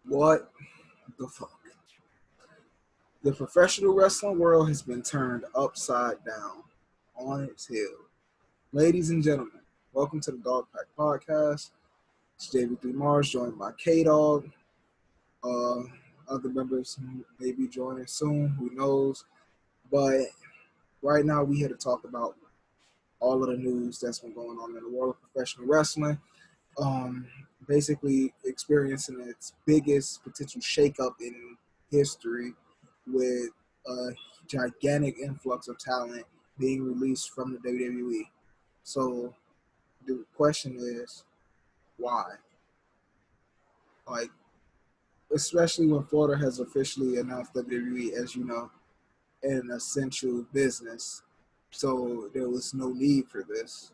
What the fuck? The professional wrestling world has been turned upside down on its head. Ladies and gentlemen, welcome to the Dog Pack Podcast. It's JV3 Mars, joined by K-Dog. Uh, Other members may be joining soon, who knows. But right now, we here to talk about all of the news that's been going on in the world of professional wrestling. Um, Basically experiencing its biggest potential shakeup in history with a gigantic influx of talent being released from the WWE. So the question is, why? Like, especially when Florida has officially announced WWE, as you know, an essential business. So there was no need for this.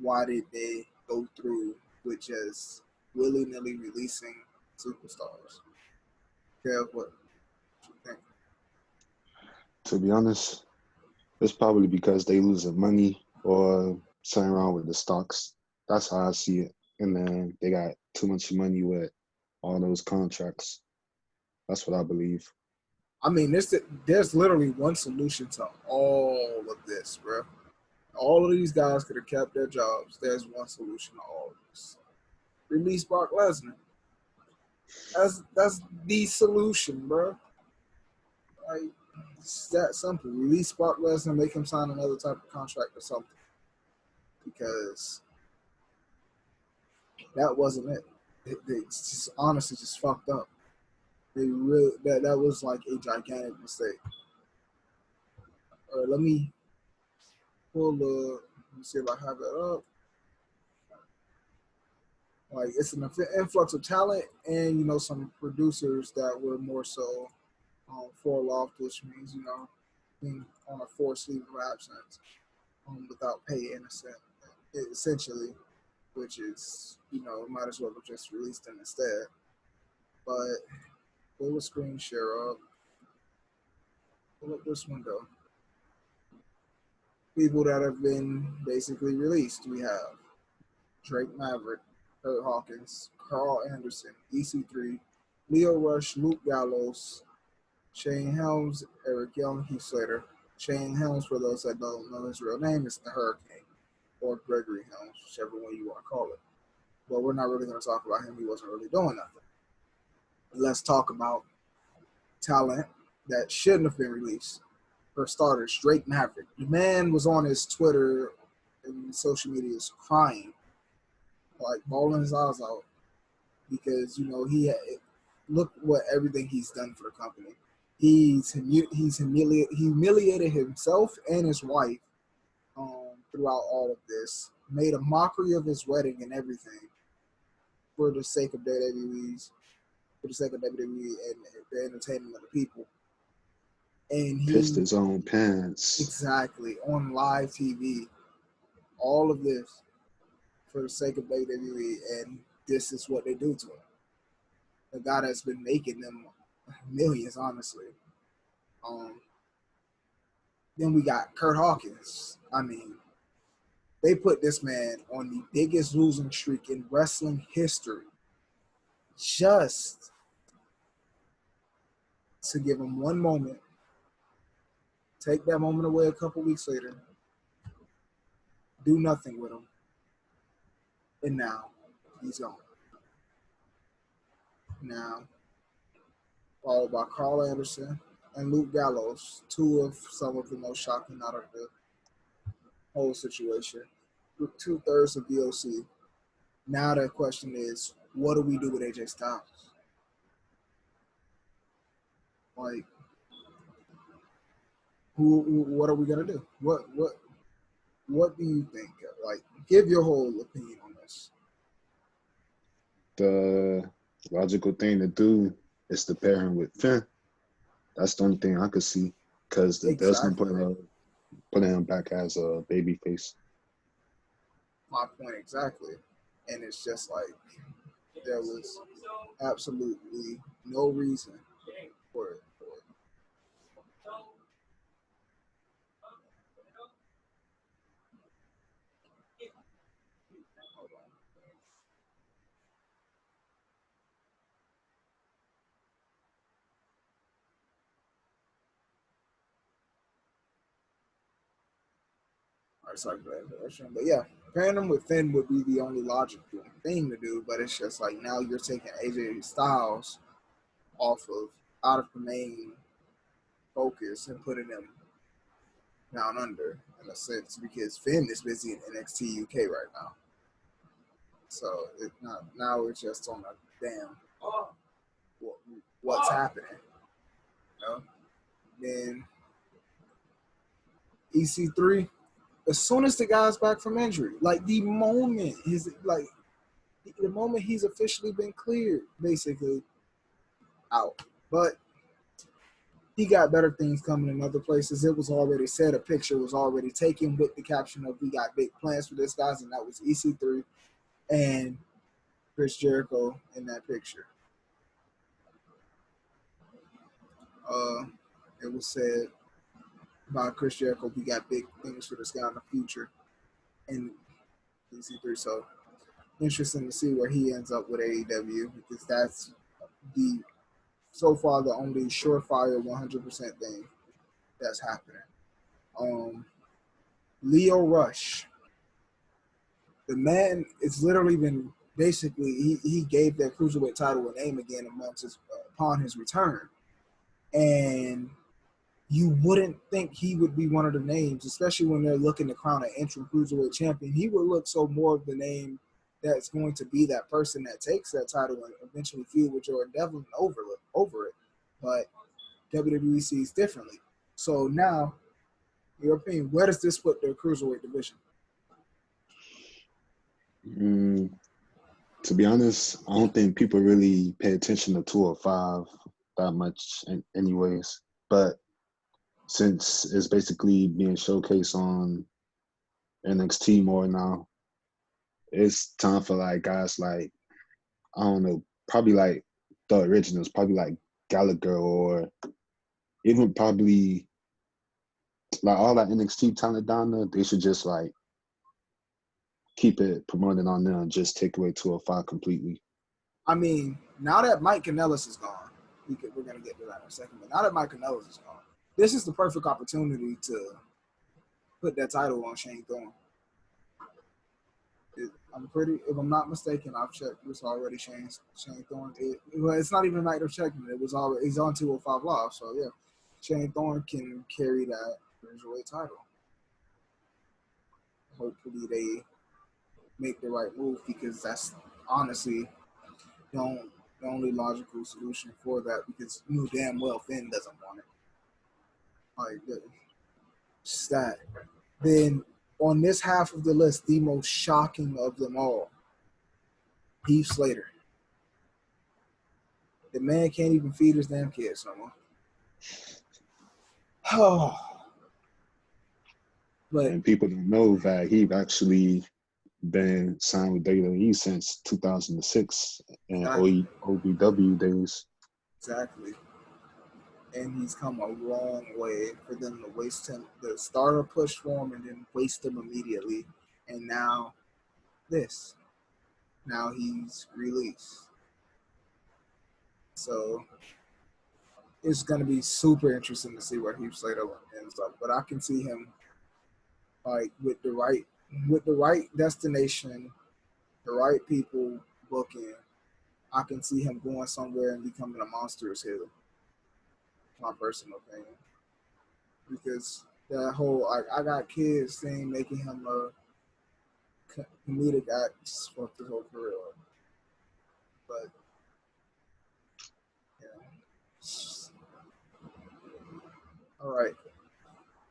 Why did they go through with just willy nilly releasing superstars? Kev, what you think? To be honest, it's probably because they losing money or something wrong with the stocks. That's how I see it. And then they got too much money with all those contracts. That's what I believe. I mean, there's literally one solution to all of this, bro. All of these guys could have kept their jobs. There's one solution to all of this. Release Brock Lesnar. That's the solution, bro. Like, it's that simple. Release Brock Lesnar, make him sign another type of contract or something. Because that wasn't it. It's just honestly just fucked up. They really that was like a gigantic mistake. Let me pull the. Let me see if I have it up. Like, it's an influx of talent, and some producers that were more so fall off, which means being on a forced leave of absence without pay, essentially, which is might as well have just released them instead. But pull the screen share up, pull up this window. People that have been basically released. We have Drake Maverick, Kurt Hawkins, Carl Anderson, EC3, Leo Rush, Luke Gallows, Shane Helms, Eric Young, Heath Slater. Shane Helms, for those that don't know his real name, is the Hurricane, or Gregory Helms, whichever one you want to call it. But we're not really going to talk about him. He wasn't really doing nothing. Let's talk about talent that shouldn't have been released. For starters, Drake Maverick. The man was on his Twitter and social media crying, like bawling his eyes out, because look what everything he's done for the company. Humiliated himself and his wife throughout all of this. Made a mockery of his wedding and everything for the sake of WWE and the entertainment of the people. And Pissed he his own pants. exactly on live TV, all of this for the sake of WWE, and this is what they do to him. The guy that's been making them millions, honestly. Um, then we got Kurt Hawkins. I mean, they put this man on the biggest losing streak in wrestling history just to give him one moment, take that moment away a couple weeks later, do nothing with him, and now he's gone. Now, followed by Carl Anderson and Luke Gallows, two of some of the most shocking out of the whole situation, with 2/3 of VOC. Now the question is, what do we do with AJ Styles? Like, what are we gonna do? What do you think? Like, give your whole opinion on this. The logical thing to do is to pair him with Finn. That's the only thing I could see. Because there's no Exactly. point of putting him back as a baby face. My point exactly. And it's just like there was absolutely no reason for it. Hold on. Or sorry for that interruption. But yeah, pairing him with Finn would be the only logical thing to do. But it's just like now you're taking AJ Styles off of out of the main focus and putting him down under in a sense because Finn is busy in NXT UK right now. So it not now it's just on a damn what's happening. You know? Then EC3, as soon as the guy's back from injury, like the moment he's officially been cleared, basically out. But he got better things coming in other places. It was already said, a picture was already taken with the caption of "We got big plans for this guys," and that was EC3 and Chris Jericho in that picture. It was said by Chris Jericho, "We got big things for this guy in the future," and EC3. So interesting to see where he ends up with AEW because that's the so far the only surefire 100% thing that's happening. Leo Rush, the man, it's literally been basically he gave that cruiserweight title a name again upon his return, and you wouldn't think he would be one of the names, especially when they're looking to crown an interim cruiserweight champion. He would look so more of the name that's going to be that person that takes that title and eventually feud with Jordan Devlin over it. But WWE sees differently. So now, in your opinion, where does this put the cruiserweight division? To be honest, I don't think people really pay attention to 205 that much anyways. But since it's basically being showcased on NXT more now, it's time for like guys like, I don't know, probably like the originals, probably like Gallagher or even probably like all that NXT talent down there, they should just like keep it promoted on there and just take away 205 completely. I mean, now that Mike Kanellis is gone, we're going to get to that in a second, but now that Mike Kanellis is gone, this is the perfect opportunity to put that title on Shane Thorne. If I'm not mistaken, I've checked. It was already Shane Thorne. It's not even a night of checking. It was already, he's on 205 Live, so yeah, Shane Thorne can carry that cruiserweight title. Hopefully they make the right move because that's honestly the only logical solution for that because you know damn well Finn doesn't want it. Like that. Then on this half of the list, the most shocking of them all, Heath Slater. The man can't even feed his damn kids no more. Oh. But and people don't know that he's actually been signed with WWE since 2006 and OVW days. Exactly. And he's come a long way for them to waste him, to start a push for him and then waste him immediately. And now this. Now he's released. So it's going to be super interesting to see where Heath Slater ends up. But I can see him like with the right destination, the right people booking. I can see him going somewhere and becoming a monstrous hill. My personal opinion, because that whole I got kids thing making him a comedic act just fucked his whole career up. But all right.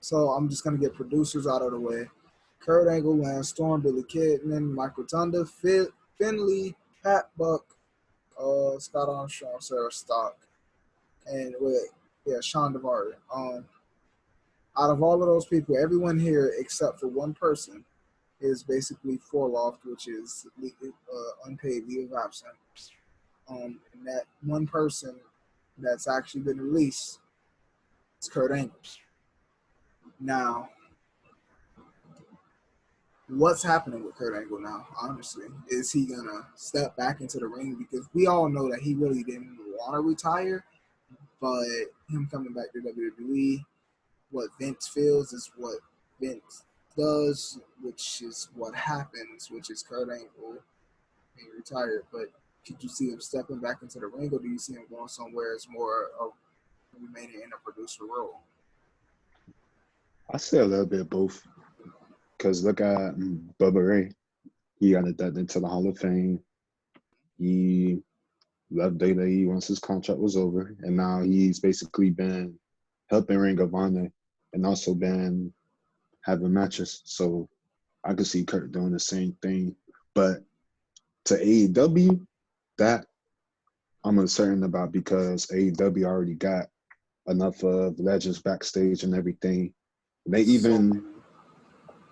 So I'm just gonna get producers out of the way. Kurt Angle, Lance Storm, Billy Kidman, Mike Rotunda, Finley, Pat Buck, Scott Armstrong, Sarah Stock, and Sean Devary. Out of all of those people, everyone here except for one person is basically forloft, which is unpaid leave of absence. And that one person that's actually been released is Kurt Angle. Now, what's happening with Kurt Angle now, honestly? Is he going to step back into the ring? Because we all know that he really didn't want to retire, but him coming back to WWE, what Vince feels is what Vince does, which is what happens, which is Kurt Angle being retired. But could you see him stepping back into the ring, or do you see him going somewhere as more of remaining in a producer role? I say a little bit of both. Because look at Bubba Ray. He got inducted into the Hall of Fame. He left WWE once his contract was over. And now he's basically been helping Ring of Honor and also been having matches. So I could see Kurt doing the same thing. But to AEW, that I'm uncertain about because AEW already got enough of legends backstage and everything. They So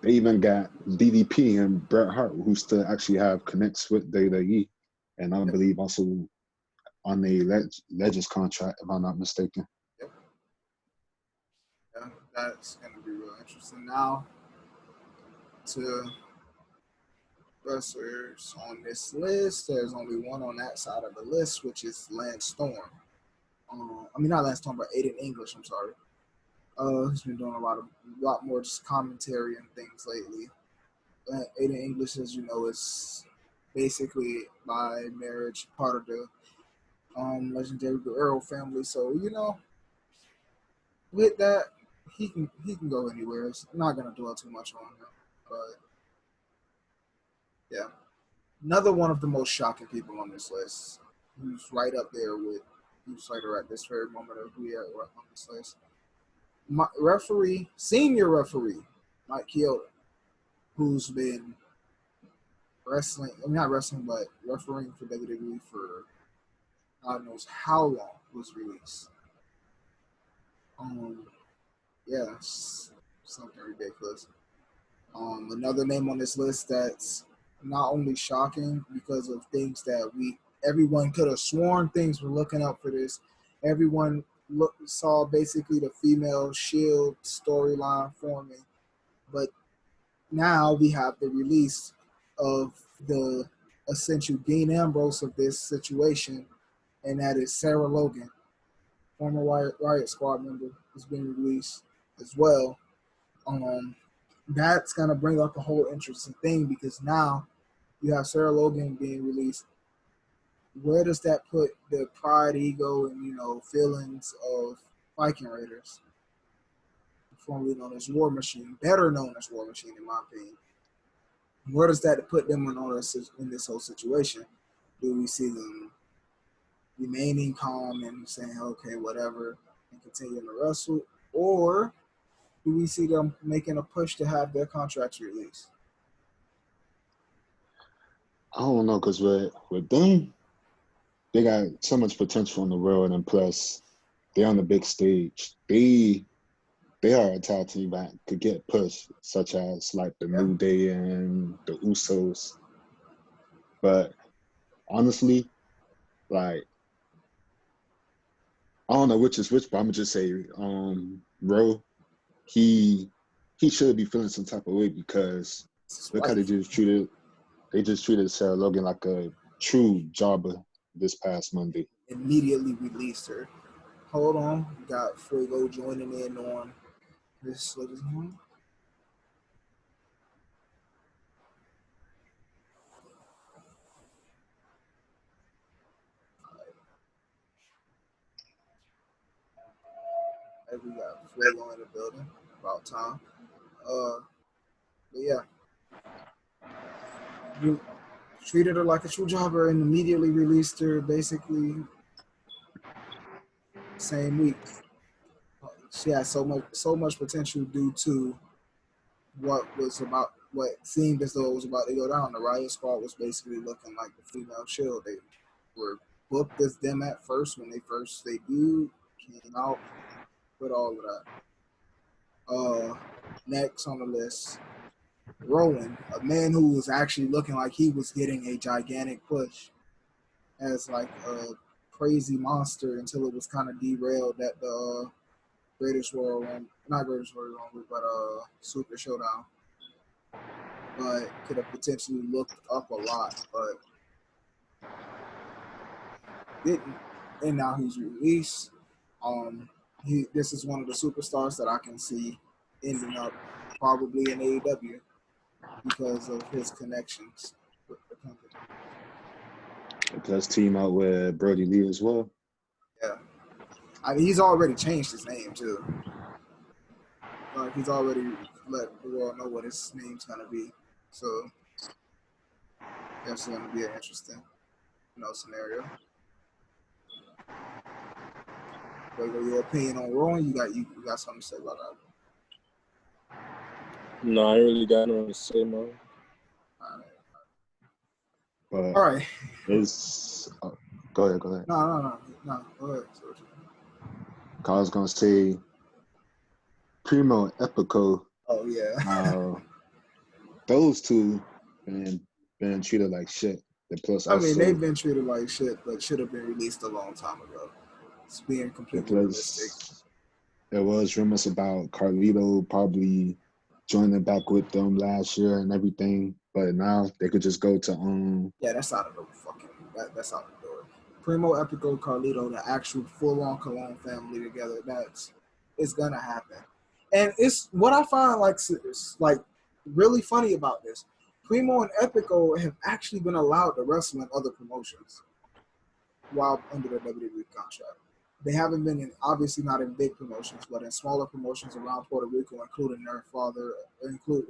even got DDP and Bret Hart, who still actually have connects with WWE, and I yep, believe also on a Legends contract, if I'm not mistaken. yep, yeah, that's gonna be real interesting. Now to wrestlers on this list, there's only one on that side of the list, which is Lance Storm. I mean not Lance Storm, but Aiden English. I'm sorry. He's been doing a lot more just commentary and things lately. Aiden English, as you know, is basically by marriage part of the legendary Guerrero family. So with that, he can go anywhere. It's not gonna dwell too much on him, but yeah, another one of the most shocking people on this list, who's right up there with, who's right at this very moment of who we are on this list. Senior referee, Mike Chioda, who's been wrestling, I mean not wrestling, but refereeing for WWE for God knows how long, was released. Um, yeah, something ridiculous. Another name on this list that's not only shocking because of things that everyone could have sworn things were looking up for this. Everyone saw basically the female Shield storyline forming, but now we have the release of the essential Dean Ambrose of this situation, and that is Sarah Logan, former Riot Squad member, is being released as well. Um, that's gonna bring up a whole interesting thing because now you have Sarah Logan being released. Where does that put the pride, ego, and feelings of Viking Raiders, formerly known as War Machine, better known as War Machine in my opinion? Where does that put them in this whole situation? Do we see them remaining calm and saying, okay, whatever, and continuing to wrestle? Or do we see them making a push to have their contracts released? I don't know, because with them, they got so much potential in the world, and plus, they're on the big stage. They are a tag team that could get pushed, such as like the Yeah. New Day and the Usos. But honestly, like I don't know which is which, but I'm gonna just say Ro, he should be feeling some type of way because It's his look how wife. they just treated Sarah Logan like a true jobber this past Monday. Immediately released her. Hold on. We got Fuego joining in on this. We got Fuego in the building. About time. Uh, but yeah, you treated her like a true jobber and immediately released her basically same week. She had so much potential due to what seemed as though it was about to go down. The Riot Squad was basically looking like the female Shield. They were booked as them at first when they first debuted, came out with all of that. Next on the list, Rowan, a man who was actually looking like he was getting a gigantic push as like a crazy monster until it was kind of derailed at the Greatest Royal Rumble, not Greatest Royal Rumble, but Super Showdown. But could have potentially looked up a lot, but didn't. And now he's released. This is one of the superstars that I can see ending up probably in AEW because of his connections with the company. Plus, team out with Brody Lee as well. Yeah, I mean, he's already changed his name too. Like he's already let the world know what his name's gonna be. So that's gonna be an interesting, scenario. What your opinion on Raw? You got something to say about that? No, I ain't really got nothing to say, man. But All right. it's go ahead. No. Go ahead. I was gonna say Primo and Epico. Oh yeah. Those two been treated like shit. And plus, I mean, also, they've been treated like shit, but should have been released a long time ago. It's being completely realistic. There was rumors about Carlito probably joining back with them last year and everything, but now they could just go to Yeah, that's out of the that's out the door. Primo, Epico, Carlito, the actual full-on Cologne family together. It's gonna happen, and it's what I find like really funny about this. Primo and Epico have actually been allowed to wrestle in other promotions while under the WWE contract. They haven't been obviously not in big promotions, but in smaller promotions around Puerto Rico, including their father, including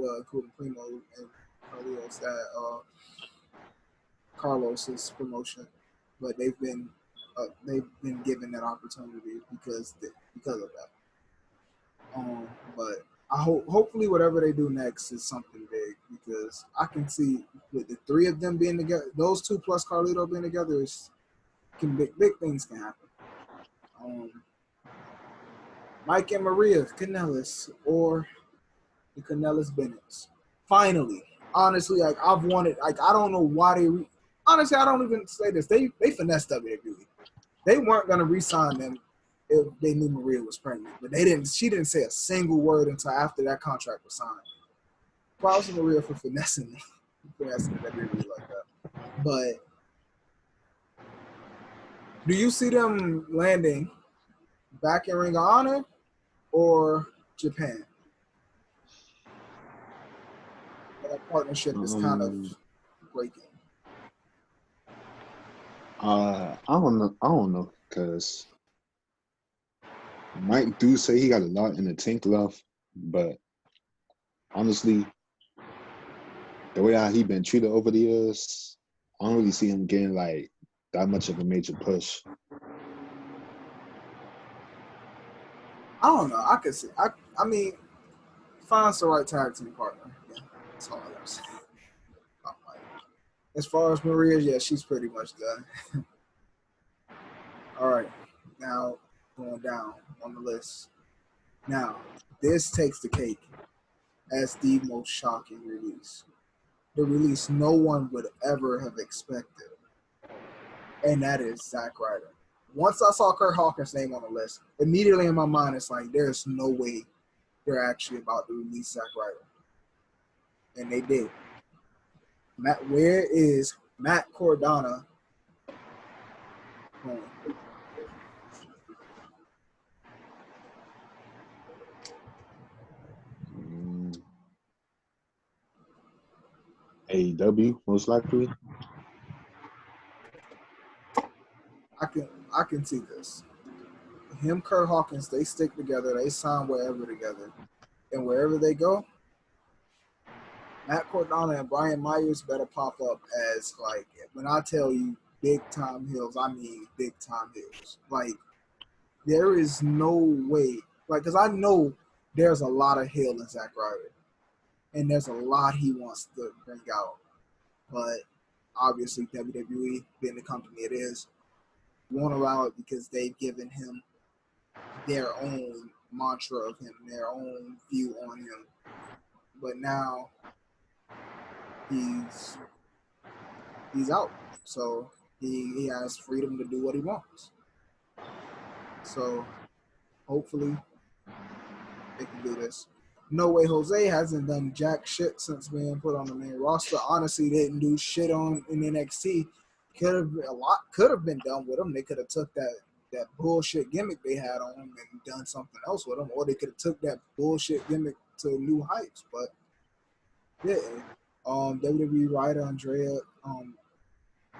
Primo and Carlos's promotion. But they've been given that opportunity because of that. But I hopefully whatever they do next is something big because I can see with the three of them being together, those two plus Carlito being together big things can happen. Mike and Maria Kanellis or the Kanellis Bennetts. Finally, honestly, like I've wanted, like I don't know why honestly, I don't even say this. They finessed WWE. They weren't gonna re-sign them if they knew Maria was pregnant, but they didn't. She didn't say a single word until after that contract was signed. Props to Maria for finessing WWE like that. But do you see them landing back in Ring of Honor or Japan? That partnership is kind of breaking. I don't know, because Mike do say he got a lot in the tank left, but honestly, the way how he been treated over the years, I don't really see him getting like that much of a major push. I don't know. I could see. I mean, finds the right tag team partner. Yeah, that's all I gotta say. As far as Maria, yeah, she's pretty much done. All right, now going down on the list. Now, this takes the cake as the most shocking release. The release no one would ever have expected, and that is Zack Ryder. Once I saw Kurt Hawkins' name on the list, immediately in my mind, it's like, there's no way they're actually about to release Zack Ryder. And they did. Where is Matt Cardona going? AEW, most likely. I can see this. Him, Kurt Hawkins, they stick together. They sign wherever together. And wherever they go, Matt Cardona and Brian Myers better pop up as, like, when I tell you big time heels, I mean big time heels. Like, there is no way. Like, because I know there's a lot of heel in Zack Ryder. And there's a lot he wants to bring out. But obviously, WWE, being the company it is, won't allow it because they've given him their own mantra of him, their own view on him. But now he's out. So he has freedom to do what he wants. So hopefully they can do this. No Way Jose hasn't done jack shit since being put on the main roster. Honestly, didn't do shit in NXT. Could have been done with him. They could have took that bullshit gimmick they had on him and done something else with him, or they could have took that bullshit gimmick to new heights, but didn't. WWE writer Andrea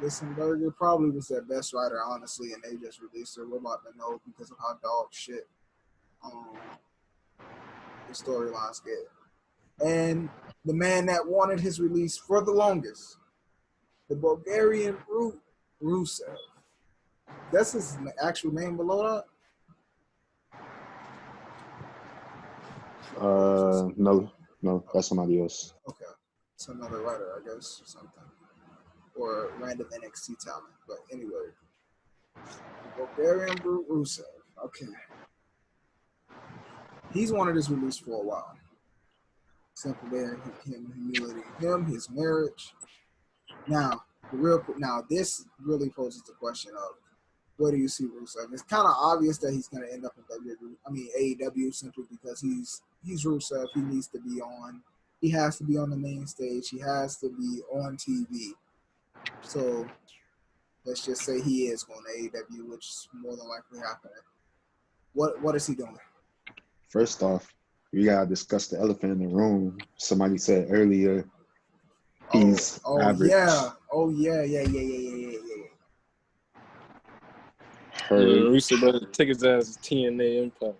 Lissenberger probably was their best writer, honestly, and they just released her. We're about to know because of how dog shit the storylines get. And the man that wanted his release for the longest, the Bulgarian Rusev. That's his actual name below that? No, that's somebody else. Okay. It's another writer, I guess, or something. Or random NXT talent. But anyway. The Bulgarian Rusev. Okay. He's wanted his release for a while. Simple there, him humility, his marriage. Now, this really poses the question of where do you see Rusev? It's kind of obvious that he's going to end up in AEW simply because he's Rusev. He needs to be on. He has to be on the main stage. He has to be on TV. So let's just say he is going to AEW, which is more than likely happening. What is he doing? First off, we gotta discuss the elephant in the room. Somebody said earlier he's average. Yeah. Oh yeah. Rusev better take his ass to TNA Impact.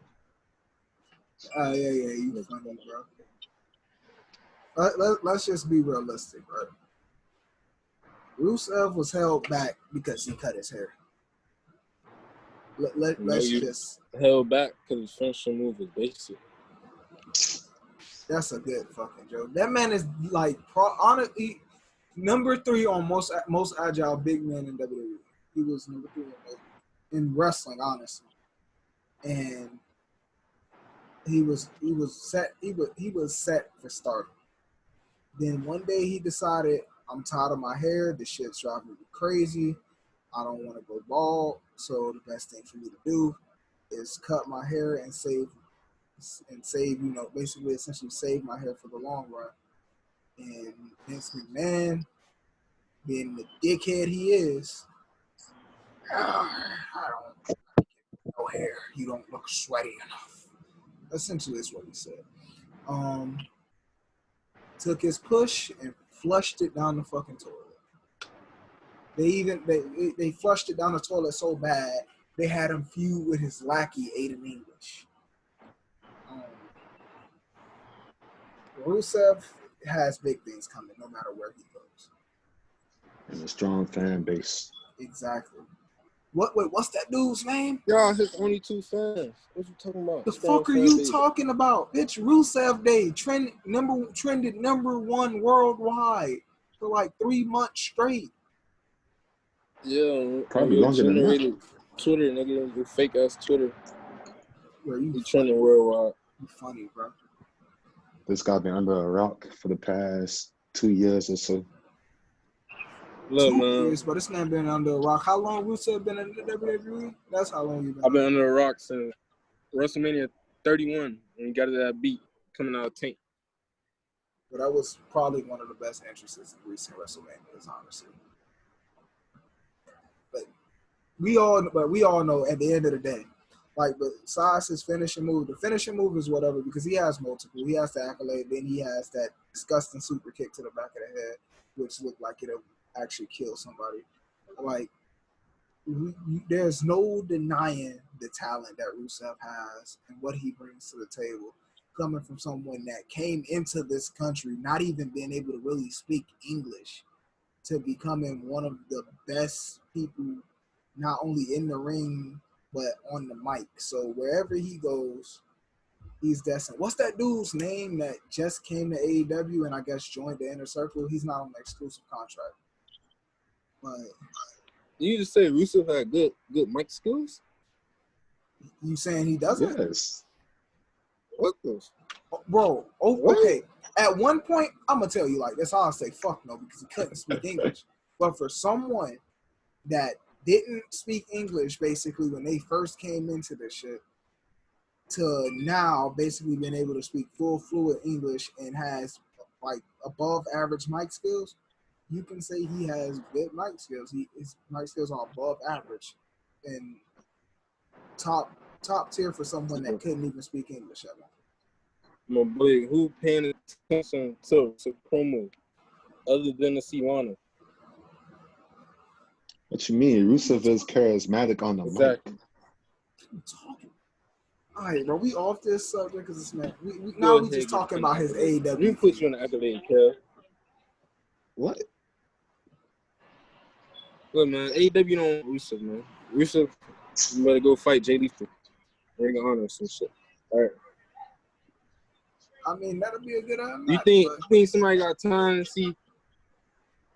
Yeah. You funny, bro. Let's just be realistic, bro. Rusev was held back because he cut his hair. Let's just held back because his finishing move is basic. That's a good fucking joke. That man is like honestly number 3 on most agile big man in WWE. He was number 3 in wrestling, honestly, and he was set for stardom. Then one day he decided, I'm tired of my hair. This shit's driving me crazy. I don't want to go bald. So the best thing for me to do is cut my hair and save, basically essentially save my hair for the long run. And Vince McMahon, being the dickhead he is, I don't get no hair. You don't look sweaty enough. Essentially is what he said. Took his push and flushed it down the fucking toilet. They flushed it down the toilet so bad they had him feud with his lackey Aiden English. Rusev has big things coming no matter where he goes. And a strong fan base. Exactly. What's that dude's name? Y'all his only 2 fans. What you talking about? The fuck are you talking about? Bitch, Rusev Day trended number 1 worldwide for like 3 months straight. Yeah, probably longer than that. Twitter, nigga, your fake ass Twitter. Bro, you trending worldwide. You funny, bro. This guy been under a rock for the past 2 years or so. Look, 2 man. years, but this man been under a rock. How long Rusev been in the WWE? That's how long you been. I've been under a rock since WrestleMania 31 when he got that beat coming out of Tank. But that was probably one of the best entrances in recent WrestleManias, honestly. But we all know at the end of the day, like besides his finishing move, the finishing move is whatever because he has multiple. He has the accolade, then he has that disgusting super kick to the back of the head, which looked like it'll actually kill somebody. Like there's no denying the talent that Rusev has and what he brings to the table. Coming from someone that came into this country not even being able to really speak English to becoming one of the best people, not only in the ring, but on the mic. So wherever he goes, he's destined. What's that dude's name that just came to AEW and I guess joined the Inner Circle? He's not on the exclusive contract. But you just say Rusev had good mic skills? You saying he doesn't? Yes. What those? Bro, okay. At one point, I'm going to tell you like this. I'll say fuck no because he couldn't speak English. But for someone that didn't speak English basically when they first came into this shit to now basically being able to speak full fluent English and has like above average mic skills, you can say he has good mic skills. His mic skills are above average and top tier for someone that couldn't even speak English at all. My boy, who paying attention to promo other than the Lana? What you mean? Rusev is charismatic on the Exactly. mic. Talking. All right, bro. We off this subject because it's man. Go We ahead, just get talking the about his accolade. Let AEW. me put you on the accolade, Kev. What? Look, man, AEW don't want Rusev, man. Rusev, you better go fight Jay Lethal. Ring of Honor or some shit. All right. I mean, that'll be a good You match. think somebody got time to see?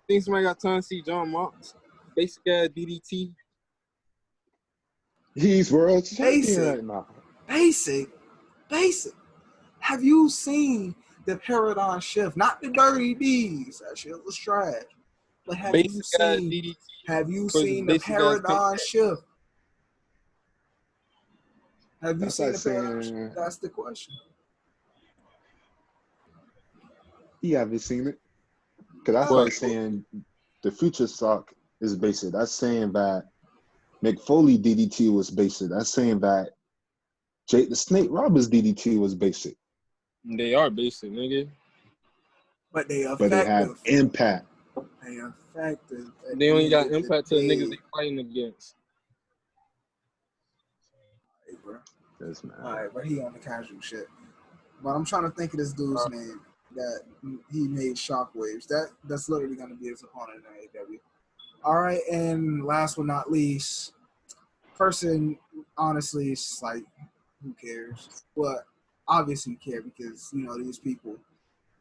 Think somebody got time to see John Mox, basic ass DDT? He's world champion Basic. right now. Basic. Have you seen the paradigm shift? Not the dirty D's. That shit was trash. But have you seen the paradigm shift? Have you seen the paradigm shift? That's the question. You haven't seen it? Because that's like saying the future stock is basic. That's saying that McFoley DDT was basic. That's saying that Jake the Snake Roberts DDT was basic. They are basic, nigga. But they effective. But they have impact. They effective. They only got impact to the niggas they fighting against. Hey, bro. Yes, man. All right, but he on the casual shit. But I'm trying to think of this dude's name that he made shockwaves. That's literally going to be his opponent in AEW. All right, and last but not least, person, honestly, it's just like, who cares? But obviously you care because, you know, these people,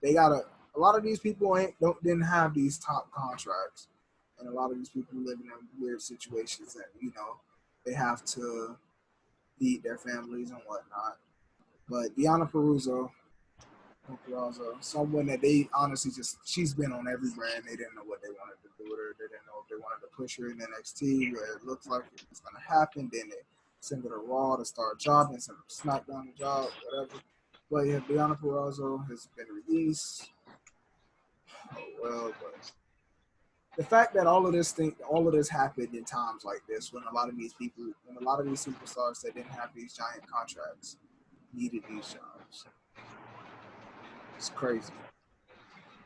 they got a lot of these people didn't have these top contracts. And a lot of these people live in weird situations that, you know, they have to feed their families and whatnot. But Deonna Purrazzo, someone that they honestly she's been on every brand. They didn't know what they wanted to do with her. They didn't know if they wanted to push her in NXT where it looks like it was going to happen. Then they send her to Raw to start jobbing, send her to SmackDown to job, whatever. But yeah, Deonna Purrazzo has been released. Oh, well, but the fact that all of this happened in times like this, when a lot of these superstars that didn't have these giant contracts needed these jobs, it's crazy.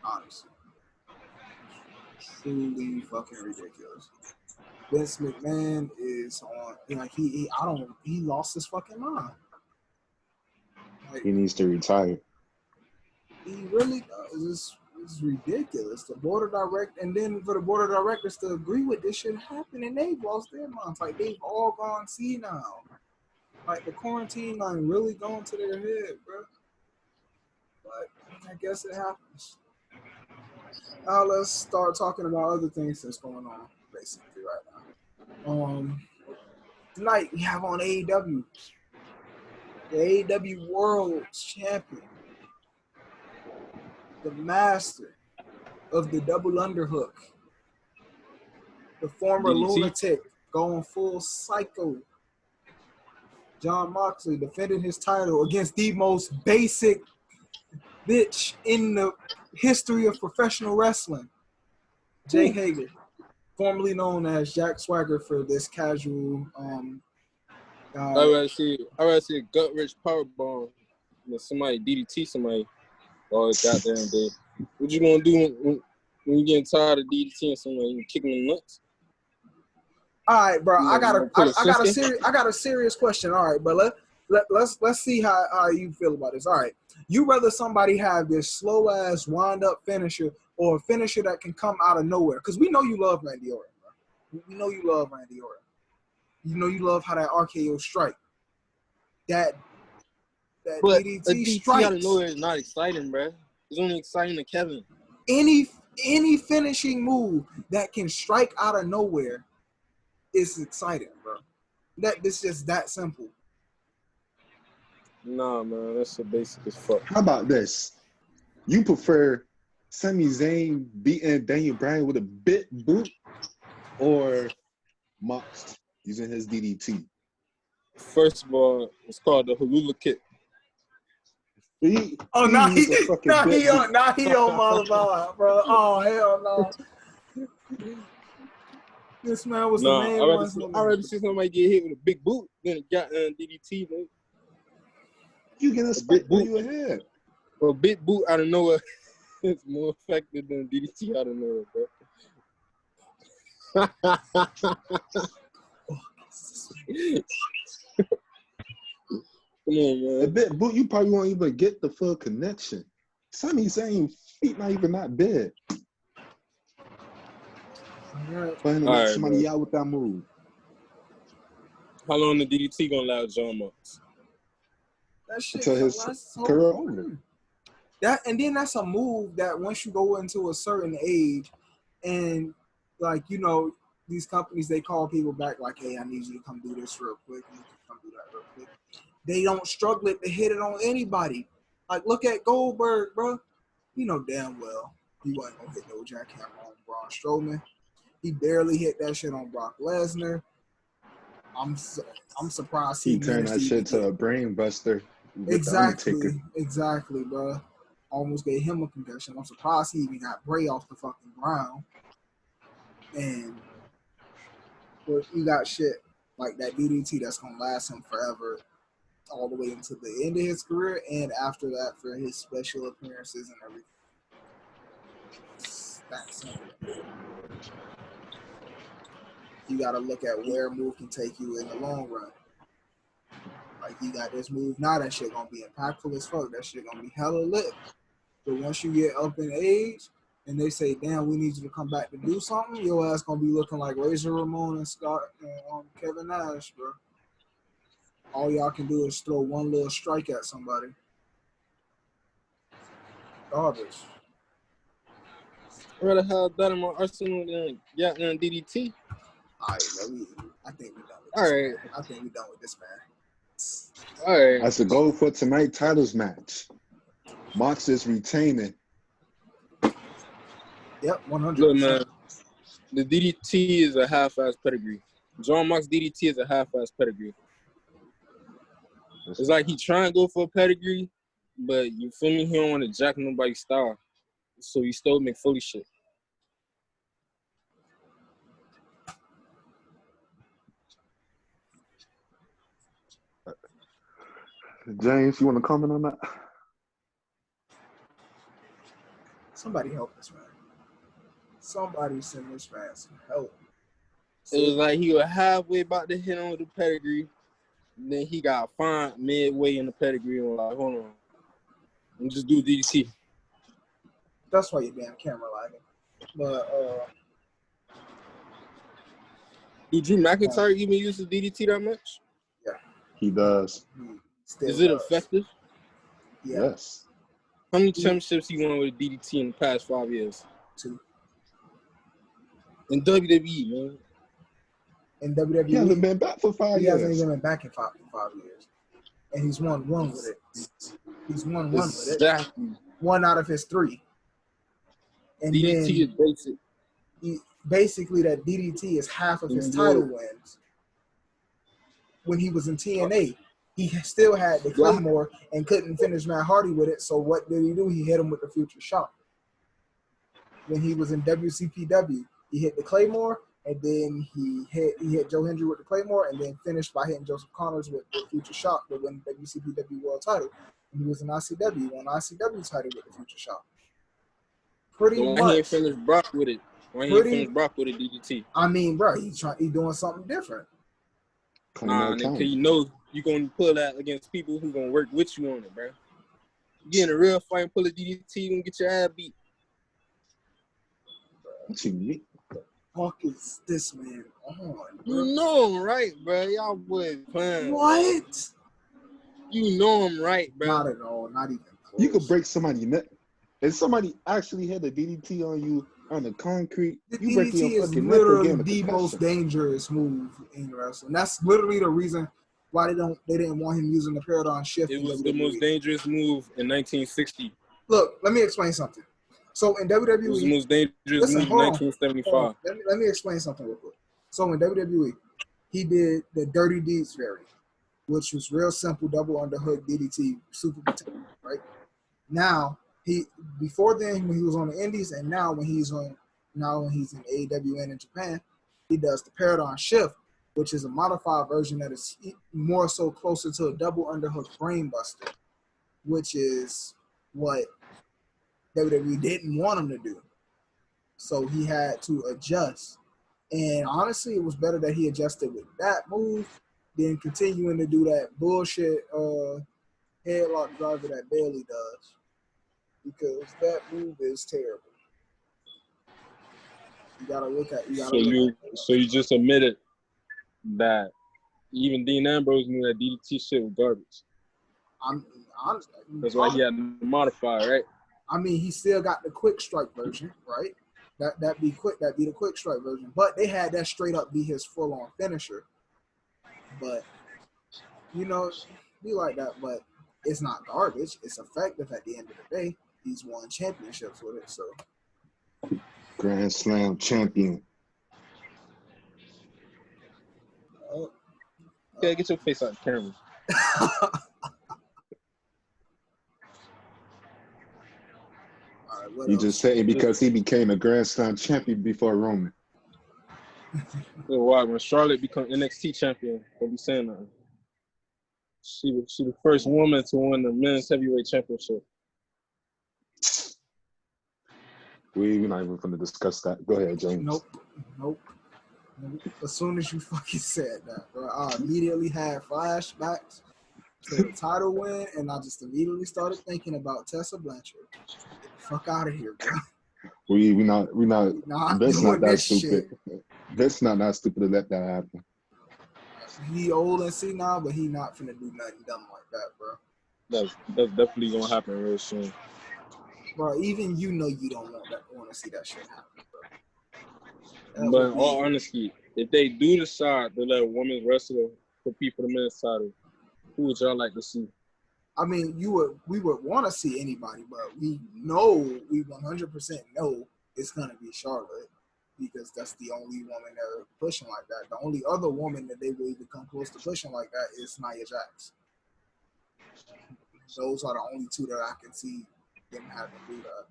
Honestly, truly fucking ridiculous. Vince McMahon is on. Like he lost his fucking mind. Like, he needs to retire. He really does. It's ridiculous. The board of directors, and then for the board of directors to agree with this shit happening, and they've lost their minds. Like they've all gone senile. Like the quarantine line really going to their head, bro. But I guess it happens. Now let's start talking about other things that's going on, basically right now. Tonight we have on AEW the AEW World Champion, the master of the double underhook, the former lunatic going full psycho. Jon Moxley defended his title against the most basic bitch in the history of professional wrestling, Jay Hager, formerly known as Jack Swagger for this casual. I rather see a gut rich powerbomb than somebody DDT somebody all goddamn day. What you gonna do when you getting tired of DDTing somebody? You kick them in the nuts? All right, bro. I got a serious question. All right, but let's see how you feel about this. All right, you rather somebody have this slow ass wind up finisher or a finisher that can come out of nowhere? Because we know you love Randy Orton, bro. We know you love Randy Orton. You know you love how that RKO strike, that but DDT strikes. Out of nowhere is not exciting, bro. It's only exciting to Kevin. Any finishing move that can strike out of nowhere is exciting, bro. It's just that simple. Nah, man, that's so basic as fuck. How about this? You prefer Sami Zayn beating Daniel Bryan with a bit boot or Mox using his DDT? First of all, it's called the Halula kick. Now he on Malabar, bro. Oh hell no. This man was the main one. I'd rather see somebody get hit with a big boot than a goddamn DDT, man. You get a spike boot in your head. A big boot out of nowhere is more effective than DDT out of nowhere, bro. Come on, man. A bit boot, you probably won't even get the full connection. Some of these same feet not even that big. Trying to knock somebody out with that move. How long the DDT gonna last John Mox? That shit Until his career over. And then that's a move that once you go into a certain age, and like these companies, they call people back like, hey, I need you to come do this real quick. I need you to come do that real quick. They don't struggle to hit it on anybody. Like, look at Goldberg, bro. You know damn well he wasn't gonna hit no jackhammer on Braun Strowman. He barely hit that shit on Brock Lesnar. I'm surprised he turned that shit to a brain buster. Exactly, bro. Almost gave him a concussion. I'm surprised he even got Bray off the fucking ground. And you got shit like that DDT that's gonna last him forever, all the way into the end of his career, and after that for his special appearances and everything. That's simple. You gotta look at where a move can take you in the long run. Like, you got this move now, that shit gonna be impactful as fuck. That shit gonna be hella lit. But once you get up in age and they say, damn, we need you to come back to do something, your ass gonna be looking like Razor Ramon and Scott and Kevin Nash, bro. All y'all can do is throw one little strike at somebody. Garbage. I'd rather have that in my arsenal than DDT. All right, bro. I think we're done with this. All right. Man. I think we're done with this, man. All right. That's the goal for tonight's titles match. Mox is retaining. Yep, 100%. Look, man, the DDT is a half-ass pedigree. John Mox DDT is a half-ass pedigree. It's like he trying to go for a pedigree, but you feel me? He don't want to jack nobody's style. So he stole McFoley shit. James, you want to comment on that? Somebody help this man. Somebody send this man some help. It was like he was halfway about to hit on with the pedigree. And then he got fined midway in the pedigree and was like, hold on. And just do DDT. That's why your damn camera lagging. But do Drew McIntyre even use the DDT that much? Yeah. He does. Is it effective? Yeah. Yes. How many championships he won with DDT in the past 5 years? 2. In WWE, man. In WWE, he hasn't been back for 5 years. He hasn't even been back in 5 years. And he's won one with it. He's won one with it. One out of his 3. And DDT is basic. Basically, that DDT is half of his title wins. When he was in TNA, he still had the Claymore and couldn't finish Matt Hardy with it. So what did he do? He hit him with the Future Shock. When he was in WCPW, he hit the Claymore, and then he hit Joe Hendry with the Claymore, and then finished by hitting Joseph Connors with the Future Shock to win the WCPW World Title. When he was in ICW, he won ICW title with the Future Shock. Pretty much. Why he ain't finished Brock with it? Why he ain't finished Brock with a DDT? I mean, bro, he's doing something different. Nah, nigga, you know you gonna pull that against people who gonna work with you on it, bro. You get in a real fight and pull a DDT, you gonna get your ass beat. What you mean? Fuck is this man on, bro? You know him, right, bro? Y'all boys playing. What? You know him, right, bro? Not at all. Not even close. You could break somebody's neck. If somebody actually had a DDT on you on the concrete, the you break your DDT is fucking neck literally again. the most dangerous move in wrestling. That's literally the reason why they didn't want him using the paradigm shift. It was the most dangerous move in 1960. Look, let me explain something. So in WWE, it was the most dangerous move in 1975. Let me explain something real quick. So in WWE, he did the Dirty Deeds variant, which was real simple double underhook DDT, super protected, right? Now before then when he was on the Indies, and now when he's in AEW and in Japan, he does the paradigm shift, which is a modified version that is more so closer to a double underhook brain buster, which is what WWE didn't want him to do. So he had to adjust. And honestly, it was better that he adjusted with that move than continuing to do that bullshit headlock driver that Bailey does. Because that move is terrible. You gotta look at So you just admitted that even Dean Ambrose knew that DDT shit was garbage. That's why he had to modify, right? I mean, he still got the quick strike version, right? That'd be the quick strike version. But they had that straight up be his full on finisher. But be like that. But it's not garbage. It's effective at the end of the day. He's won championships with it, so. Grand Slam champion. Okay, get your face out of the camera. You just saying because he became a Grand Slam champion before Roman. Why? When Charlotte become NXT champion, don't be saying nothing. She the first woman to win the men's heavyweight championship. We're not even going to discuss that. Go ahead, James. Nope. As soon as you fucking said that, bro, I immediately had flashbacks to the title win, and I just immediately started thinking about Tessa Blanchard. Get the fuck out of here, bro. We not. Vince not that stupid. Shit. Vince not that stupid to let that happen. He old and senile, but he not finna do nothing dumb like that, bro. That's definitely gonna happen real soon. Bro, even you don't want to see that shit happen, bro. But in all honesty, if they do decide to let a women's wrestler compete for the men's title, who would y'all like to see? I mean, we would want to see anybody, but we 100% know it's gonna be Charlotte because that's the only woman they're pushing like that. The only other woman that they will even come close to pushing like that is Nia Jax. Those are the only two that I can see them having to do that.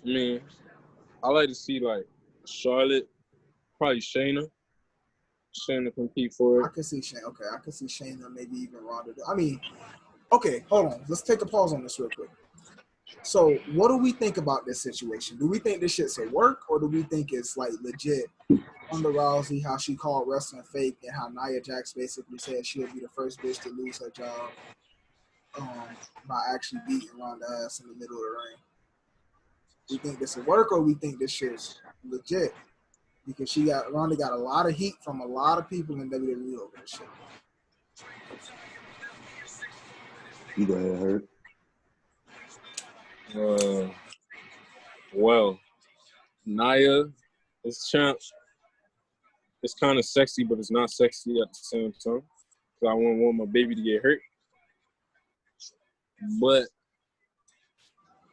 I mean, I like to see like Charlotte, probably Shayna compete for it. I can see Shayna. Okay, I can see Shayna, maybe even Ronda. I mean, okay, hold on. Let's take a pause on this real quick. So, what do we think about this situation? Do we think this shit's a work, or do we think it's like legit? Ronda Rousey, how she called wrestling fake, and how Nia Jax basically said she'll be the first bitch to lose her job by actually beating Ronda ass in the middle of the ring. We think this will work, or we think this shit's legit? Because Ronda got a lot of heat from a lot of people in WWE over this shit. You go ahead, Hurt. Well, Nia is champ. It's kind of sexy, but it's not sexy at the same time. Because I wouldn't want my baby to get hurt. But,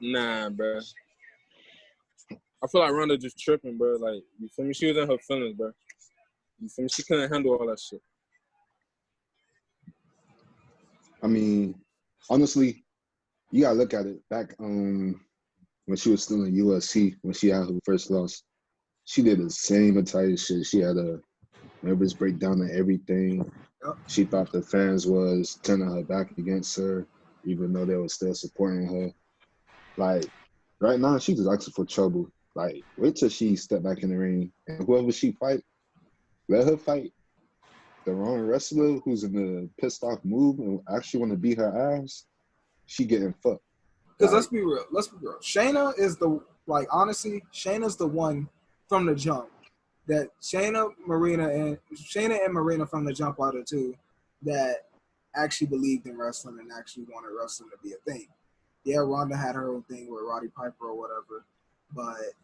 nah, bro. I feel like Ronda just tripping, bro. Like, you feel me? She was in her feelings, bro. You feel me? She couldn't handle all that shit. I mean, honestly, you gotta look at it back when she was still in UFC, when she had her first loss. She did the same entire shit. She had a nervous breakdown and everything. She thought the fans was turning her back against her, even though they were still supporting her. Like, right now, she's just asking for trouble. Like, wait till she step back in the ring, and whoever she fight, let her fight. The wrong wrestler who's in the pissed off mood and actually want to beat her ass, she getting fucked. Because let's be real. Shayna is honestly, Shayna's the one from the jump that Shayna and Marina from the jump are the two that actually believed in wrestling and actually wanted wrestling to be a thing. Yeah, Ronda had her own thing with Roddy Piper or whatever, but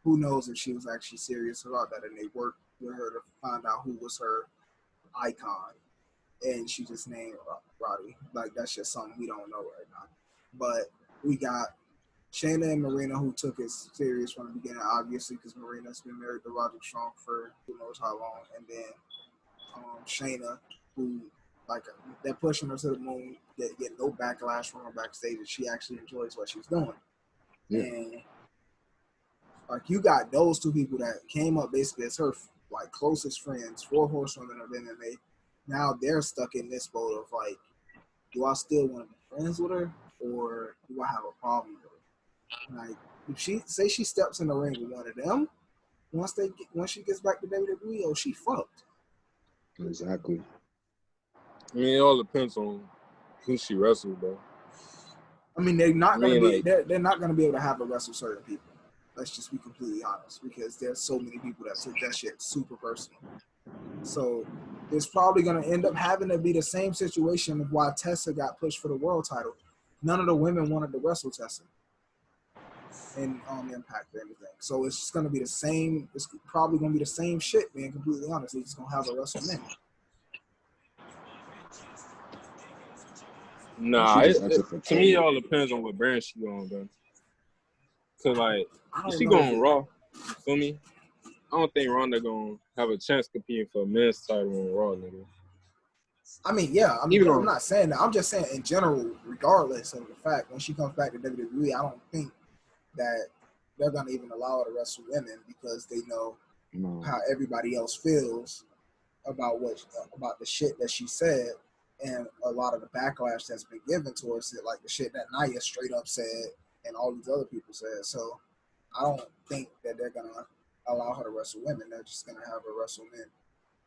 who knows if she was actually serious about that, and they worked with her to find out who was her icon, and she just named Roddy. Like, that's just something we don't know right now. But we got Shayna and Marina, who took it serious from the beginning, obviously, because Marina's been married to Roderick Strong for who knows how long, and then Shayna, who, like, they're pushing her to the moon, get no backlash from her backstage, and she actually enjoys what she's doing. Yeah. And like, you got those two people that came up basically as her like closest friends, 4 horsewomen of MMA. Now they're stuck in this boat of like, do I still want to be friends with her, or do I have a problem with her? Like, if she steps in the ring with one of them, once she gets back to WWE, oh, she fucked. Exactly. I mean, it all depends on who she wrestles, bro. I mean, they're not gonna be able to have her wrestle certain people. Let's just be completely honest, because there's so many people that took that shit super personal. So it's probably gonna end up having to be the same situation of why Tessa got pushed for the world title. None of the women wanted to wrestle Tessa in Impact or anything. So it's just gonna be the same. It's probably gonna be the same shit. Being completely honest, they're just gonna have her wrestle men. Nah, to me, it all depends on what brand she on, bro. Cause like, if she going Raw, you feel me? I don't think Ronda gonna have a chance competing for a men's title on Raw, nigga. I mean, yeah. I mean, I'm not saying that. I'm just saying in general, regardless of the fact, when she comes back to WWE, I don't think that they're gonna even allow her to wrestle women because they know how everybody else feels about the shit that she said. And a lot of the backlash that's been given towards it, like the shit that Nia straight up said and all these other people said. So I don't think that they're going to allow her to wrestle women. They're just going to have her wrestle men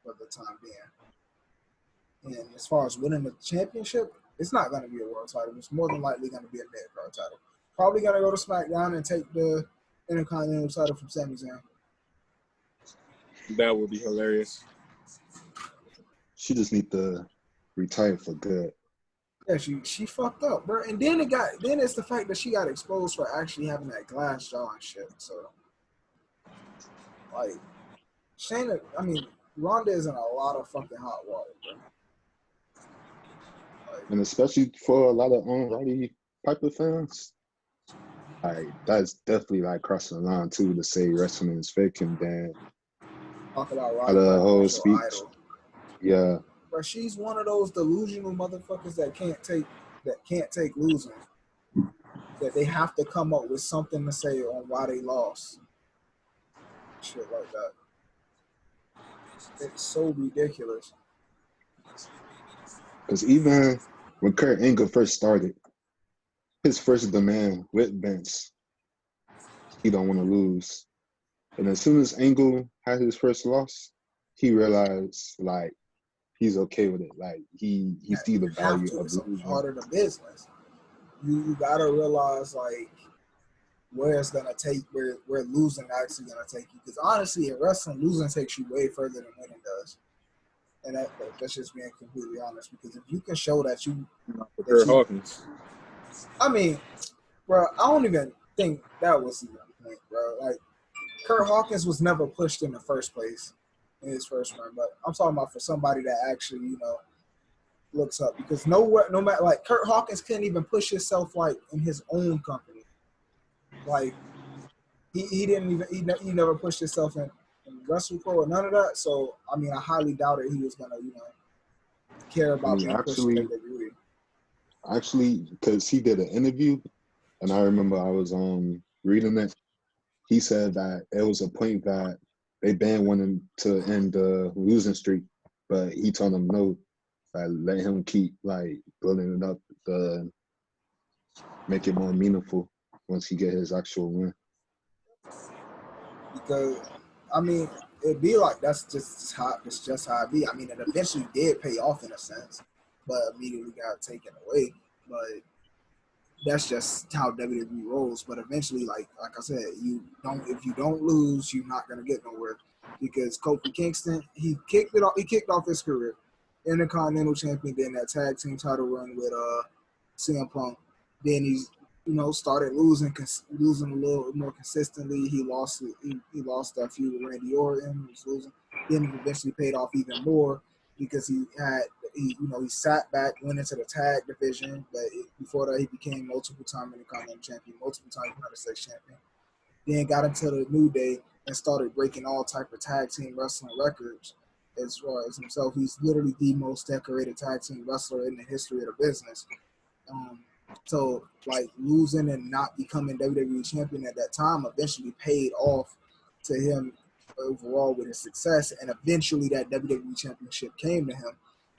for the time being. And as far as winning the championship, it's not going to be a world title. It's more than likely going to be a mid-card title. Probably going to go to SmackDown and take the Intercontinental title from Sami Zayn. That would be hilarious. She just need to retire for good. Yeah, she fucked up, bro. And then it's the fact that she got exposed for actually having that glass jaw and shit. So, like, Ronda is in a lot of fucking hot water, bro. Like, and especially for a lot of Roddy Piper fans, like that's definitely like crossing the line too to say wrestling is fake and then talk about Roddy Piper whole speech. Idol. Yeah. But she's one of those delusional motherfuckers that can't take losing. That they have to come up with something to say on why they lost. Shit like that. It's so ridiculous. Because even when Kurt Angle first started, his first demand with Vince, he don't want to lose. And as soon as Angle had his first loss, he realized like he's okay with it. Like he see the value of losing. It's part of the business. You gotta realize like where it's gonna take where losing actually gonna take you. Because honestly, in wrestling, losing takes you way further than winning does. And that's just being completely honest. Because if you can show that you, Hawkins. I mean, bro, I don't even think that was even a point, bro. Like Kurt Hawkins was never pushed in the first place in his first run, but I'm talking about for somebody that actually, looks up, because no matter, like Kurt Hawkins couldn't even push himself like in his own company. Like he didn't even he never pushed himself in WrestlePro or none of that. So I mean, I highly doubted he was gonna care about being pushed to WWE. Actually, because he did an interview, and I remember I was reading it. He said that it was a point that they banned wanting to end the losing streak, but he told them no, let him keep like building it up to make it more meaningful once he get his actual win. Because I mean, it'd be like that's just how it be. I mean, it eventually did pay off in a sense, but immediately got taken away. But that's just how WWE rolls. But eventually, like I said, if you don't lose, you're not gonna get nowhere. Because Kofi Kingston, he kicked off his career, Intercontinental Champion, then that tag team title run with CM Punk. Then he's started losing a little more consistently. He lost that feud with Randy Orton. He was losing. Then he eventually paid off even more because he sat back, went into the tag division, but before that he became multiple-time Intercontinental Champion, multiple-time United States Champion. Then got into the New Day and started breaking all type of tag team wrestling records. As far as himself, he's literally the most decorated tag team wrestler in the history of the business. So, like, losing and not becoming WWE champion at that time eventually paid off to him overall with his success, and eventually that WWE championship came to him.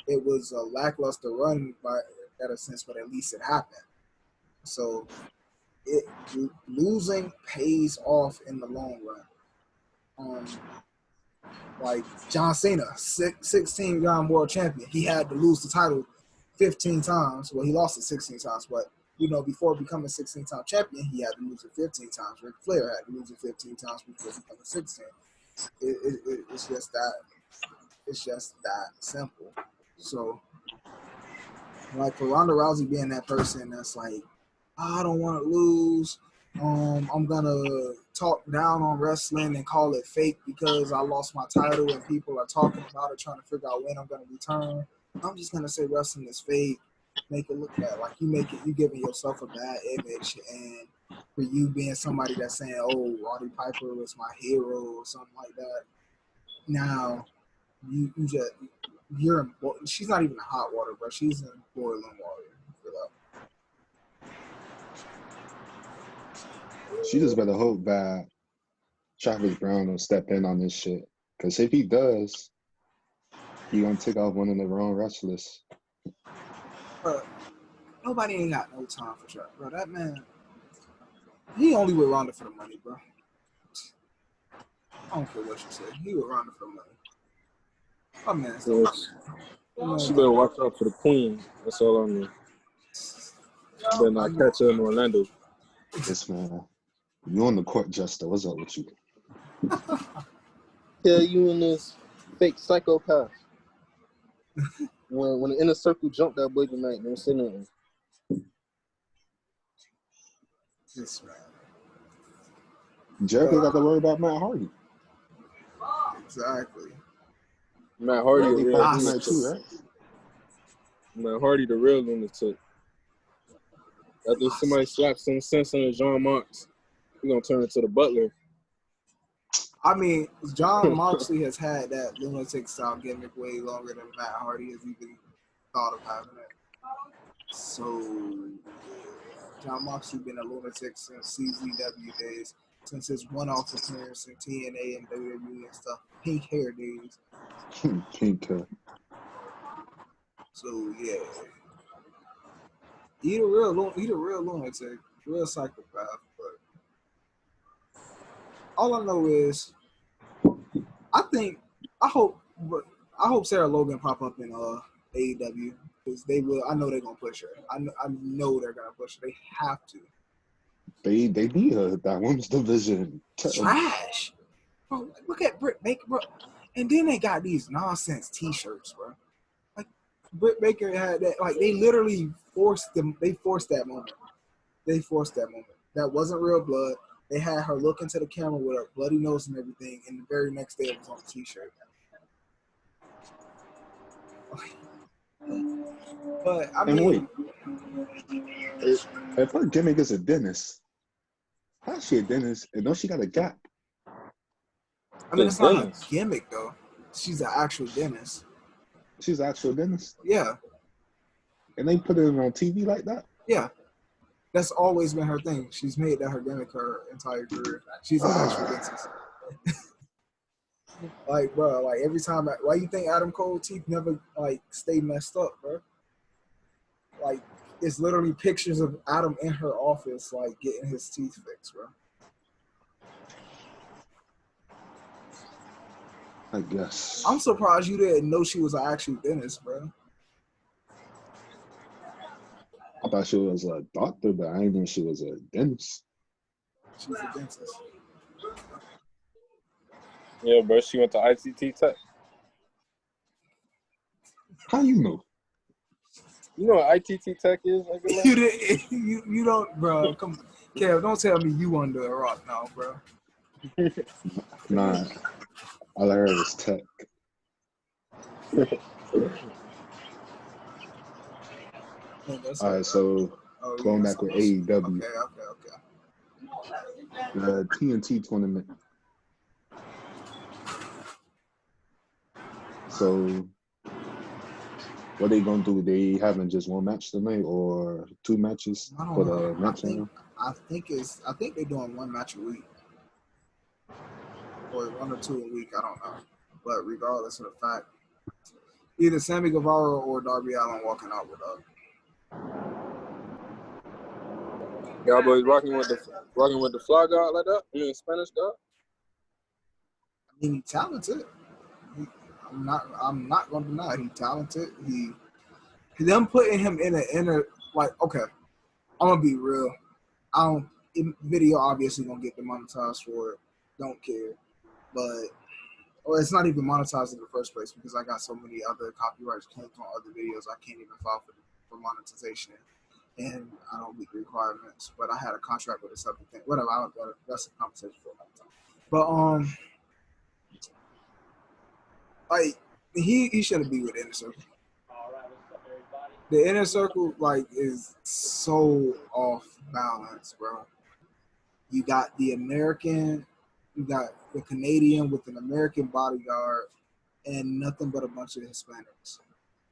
It was a lackluster run ever since, but at least it happened. So losing pays off in the long run. Like John Cena, 16-time world champion. He had to lose the title 15 times. Well, he lost it 16 times, but before becoming 16-time champion, he had to lose it 15 times. Ric Flair had to lose it 15 times before becoming 16. It's just that. It's just that simple. So, like for Ronda Rousey being that person that's like, I don't want to lose. I'm gonna talk down on wrestling and call it fake because I lost my title and people are talking about it, trying to figure out when I'm gonna return. I'm just gonna say wrestling is fake. Make it look bad, like you giving yourself a bad image, and for you being somebody that's saying, "Oh, Roddy Piper was my hero" or something like that. Now, she's not even in hot water, bro. She's in boiling water. For that. She just better hope that Travis Brown don't step in on this shit. Because if he does, he gonna take off one of the wrong wrestlers. Bro, nobody ain't got no time for Travis, bro. That man, he only with Ronda for the money, bro. I don't care what you say. He with Ronda for the money. Oh man, she better watch out for the queen. That's all I mean. She better not catch her in Orlando. This man, you on the court, Jester. What's up with you? Yeah, you and this fake psychopath. when the inner circle jumped that boy tonight, don't say nothing. This man. Jericho got to worry about Matt Hardy. Exactly. Matt Hardy, the real lunatic too, right? Matt Hardy, the real lunatic. After somebody slaps some sense into John Mox, he's gonna turn into the Butler. I mean, John Moxley has had that lunatic style gimmick way longer than Matt Hardy has even thought of having it. So, John Moxley been a lunatic since CZW days, since his one-off appearance in TNA and WWE and stuff, pink hair days. Pink hair. So yeah, he a real lunatic, real psychopath. But all I know is, I hope Sarah Logan pop up in AEW because they will. I know they're gonna push her. I know they're gonna push her. They have to. They need her. That women's division. Trash. Bro, look at Britt Baker, bro. And then they got these nonsense T-shirts, bro. Like Britt Baker had that. Like they literally forced them. They forced that moment. That wasn't real blood. They had her look into the camera with her bloody nose and everything, and the very next day it was on the T-shirt. But I mean, wait, if her gimmick is a dentist, how's she a dentist? And don't she got a gap? I mean, it's not a gimmick though. She's an actual dentist. She's an actual dentist? Yeah. And they put it on TV like that? Yeah. That's always been her thing. She's made that her gimmick her entire career. She's an actual dentist. Like, bro, like every time, why you think Adam Cole's teeth never like stay messed up, bro? Like, it's literally pictures of Adam in her office, like getting his teeth fixed, bro. I guess. I'm surprised you didn't know she was an actual dentist, bro. I thought she was a doctor, but I didn't know she was a dentist. She's a dentist. Yeah, bro, she went to ITT Tech. How you know? You know what ITT Tech is? You didn't. You don't, bro. Come, Kev. Don't tell me you under a rock now, bro. Nah, all I heard was Tech. All right, so going back with AEW. Okay. The TNT tournament. So, what are they gonna do? They having just one match tonight or two matches for the match? I think they're doing one match a week, or one or two a week. I don't know, but regardless of the fact, either Sammy Guevara or Darby Allin walking out with Y'all boys rocking with the fly guard like that? I mean, Spanish guard. I mean, he's talented. I'm not gonna deny it. He's talented. Them putting him in an inner, like, okay, I'm gonna be real. Video obviously gonna get demonetized for it. Don't care, but it's not even monetized in the first place because I got so many other copyright claims on other videos I can't even file for monetization, and I don't meet the requirements. But I had a contract with a separate thing. Whatever. That's a conversation for another time. But like he shouldn't be with Inner Circle. The Inner Circle like is so off balance, bro. You got the American, you got the Canadian with an American bodyguard, and nothing but a bunch of Hispanics.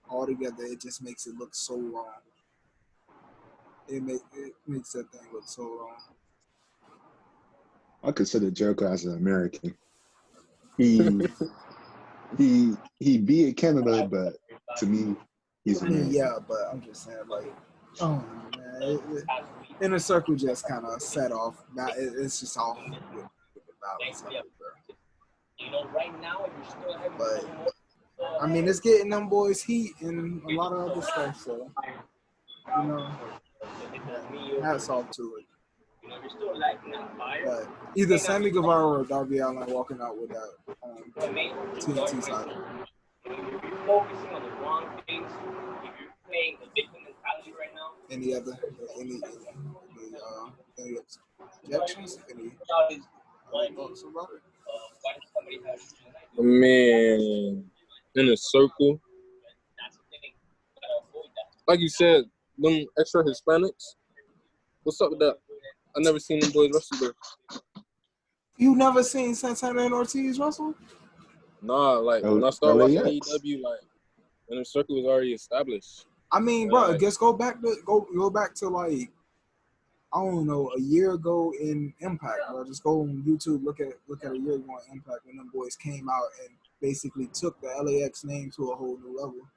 All together, it just makes it look so wrong. It makes that thing look so wrong. I consider Jericho as an American. He be in Canada, but to me, he's American. Yeah, but I'm just saying, like, oh man, Inner Circle just kind of set off. It's just off with the balance of it, bro. But I mean, it's getting them boys heat and a lot of other stuff. So hats off to it. But either Sammy Guevara or Darby Allin walking out with that TNT title. Any other objections? Any thoughts about it? Man, in a circle. Like you said, them extra Hispanics. What's up with that? I never seen them boys wrestle there. You never seen Santana and Ortiz wrestle? Nah, like when I started watching AEW, like when the circle was already established. I mean, bro, I guess go back to like I don't know, a year ago in Impact, bro. Just go on YouTube, look at a year ago in Impact when them boys came out and basically took the LAX name to a whole new level.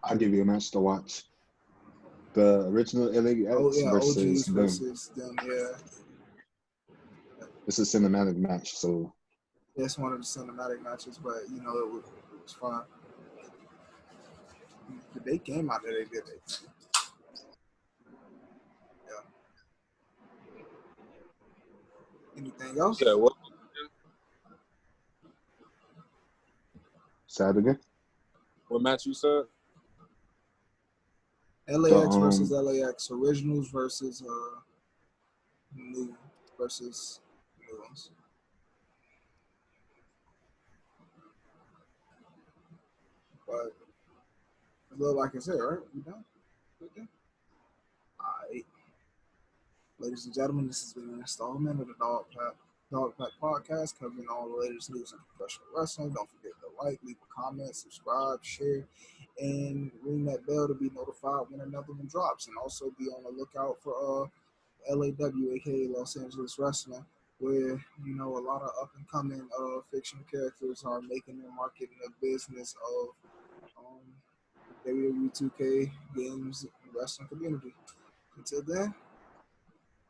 I'll give you a match to watch. The original LAX versus them. Yeah. It's a cinematic match, so it's one of the cinematic matches, but it was fun. They came out there, they did it. Yeah. Anything else? Yeah, what? Say that again? What match you said? LAX versus LAX. Originals versus new ones. But like I said, right? We done? Okay. All right. Ladies and gentlemen, this has been an installment of the Dogg Pack Podcast, covering all the latest news in professional wrestling. Don't forget to like, leave a comment, subscribe, share, and ring that bell to be notified when another one drops. And also be on the lookout for LAW, aka Los Angeles Wrestling, where a lot of up and coming fictional characters are making their market in the business of WWE 2K games and wrestling community. Until then,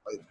later.